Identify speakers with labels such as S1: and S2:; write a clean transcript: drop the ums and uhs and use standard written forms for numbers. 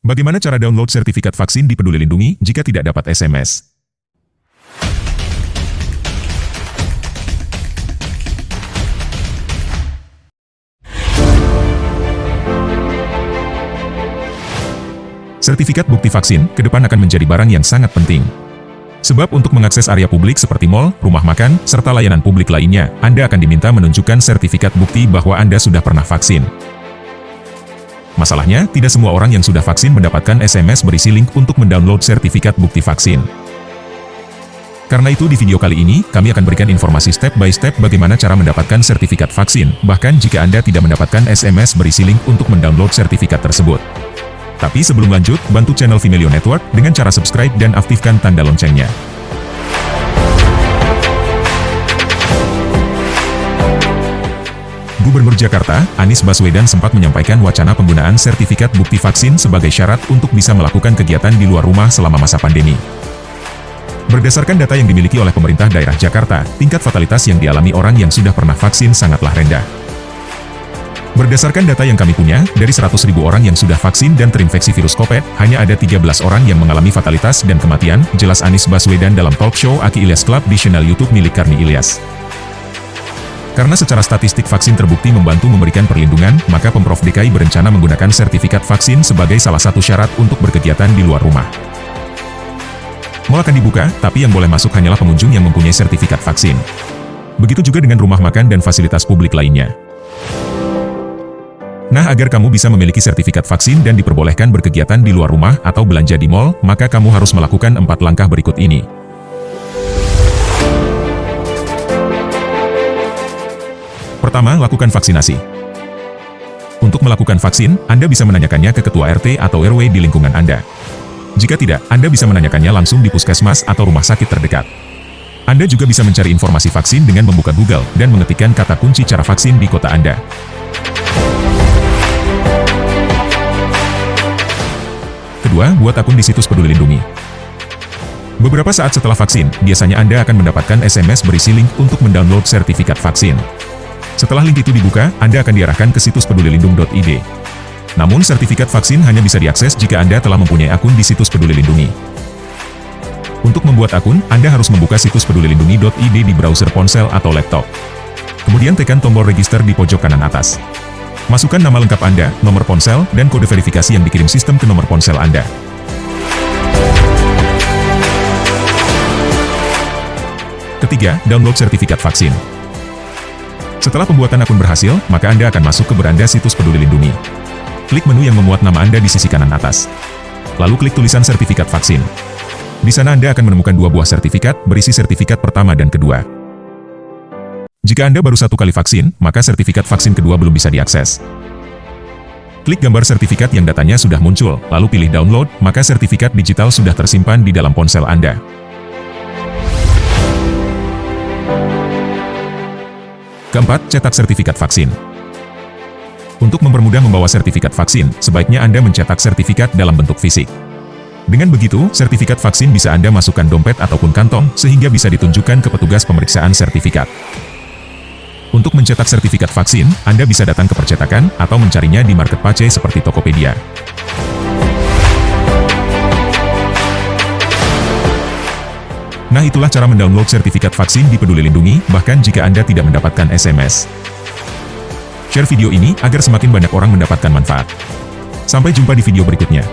S1: Bagaimana cara download sertifikat vaksin di Peduli Lindungi jika tidak dapat SMS? Sertifikat bukti vaksin ke depan akan menjadi barang yang sangat penting. Sebab untuk mengakses area publik seperti mal, rumah makan, serta layanan publik lainnya, Anda akan diminta menunjukkan sertifikat bukti bahwa Anda sudah pernah vaksin. Masalahnya, tidak semua orang yang sudah vaksin mendapatkan SMS berisi link untuk mendownload sertifikat bukti vaksin. Karena itu di video kali ini, kami akan berikan informasi step by step bagaimana cara mendapatkan sertifikat vaksin, bahkan jika Anda tidak mendapatkan SMS berisi link untuk mendownload sertifikat tersebut. Tapi sebelum lanjut, bantu channel Vimelio Network dengan cara subscribe dan aktifkan tanda loncengnya. Gubernur Jakarta, Anies Baswedan sempat menyampaikan wacana penggunaan sertifikat bukti vaksin sebagai syarat untuk bisa melakukan kegiatan di luar rumah selama masa pandemi. Berdasarkan data yang dimiliki oleh pemerintah daerah Jakarta, tingkat fatalitas yang dialami orang yang sudah pernah vaksin sangatlah rendah. Berdasarkan data yang kami punya, dari 100.000 orang yang sudah vaksin dan terinfeksi virus COVID, hanya ada 13 orang yang mengalami fatalitas dan kematian, jelas Anies Baswedan dalam talk show Aki Ilyas Club di channel YouTube milik Karni Ilyas. Karena secara statistik vaksin terbukti membantu memberikan perlindungan, maka Pemprov DKI berencana menggunakan sertifikat vaksin sebagai salah satu syarat untuk berkegiatan di luar rumah. Mal akan dibuka, tapi yang boleh masuk hanyalah pengunjung yang mempunyai sertifikat vaksin. Begitu juga dengan rumah makan dan fasilitas publik lainnya. Nah, agar kamu bisa memiliki sertifikat vaksin dan diperbolehkan berkegiatan di luar rumah atau belanja di mal, maka kamu harus melakukan 4 langkah berikut ini. Pertama, lakukan vaksinasi. Untuk melakukan vaksin, Anda bisa menanyakannya ke Ketua RT atau RW di lingkungan Anda. Jika tidak, Anda bisa menanyakannya langsung di puskesmas atau rumah sakit terdekat. Anda juga bisa mencari informasi vaksin dengan membuka Google dan mengetikkan kata kunci cara vaksin di kota Anda. Kedua, buat akun di situs Peduli Lindungi. Beberapa saat setelah vaksin, biasanya Anda akan mendapatkan SMS berisi link untuk mendownload sertifikat vaksin. Setelah link itu dibuka, Anda akan diarahkan ke situs pedulilindung.id. Namun, sertifikat vaksin hanya bisa diakses jika Anda telah mempunyai akun di situs Peduli Lindungi. Untuk membuat akun, Anda harus membuka situs pedulilindungi.id di browser ponsel atau laptop. Kemudian tekan tombol register di pojok kanan atas. Masukkan nama lengkap Anda, nomor ponsel, dan kode verifikasi yang dikirim sistem ke nomor ponsel Anda. Ketiga, download sertifikat vaksin. Setelah pembuatan akun berhasil, maka Anda akan masuk ke beranda situs Peduli Lindungi. Klik menu yang memuat nama Anda di sisi kanan atas. Lalu klik tulisan sertifikat vaksin. Di sana Anda akan menemukan 2 buah sertifikat, berisi sertifikat pertama dan kedua. Jika Anda baru 1 kali vaksin, maka sertifikat vaksin kedua belum bisa diakses. Klik gambar sertifikat yang datanya sudah muncul, lalu pilih download, maka sertifikat digital sudah tersimpan di dalam ponsel Anda. Keempat, cetak sertifikat vaksin. Untuk mempermudah membawa sertifikat vaksin, sebaiknya Anda mencetak sertifikat dalam bentuk fisik. Dengan begitu, sertifikat vaksin bisa Anda masukkan dompet ataupun kantong, sehingga bisa ditunjukkan ke petugas pemeriksaan sertifikat. Untuk mencetak sertifikat vaksin, Anda bisa datang ke percetakan atau mencarinya di marketplace seperti Tokopedia. Nah, itulah cara mendownload sertifikat vaksin di Peduli Lindungi, bahkan jika Anda tidak mendapatkan SMS. Share video ini agar semakin banyak orang mendapatkan manfaat. Sampai jumpa di video berikutnya.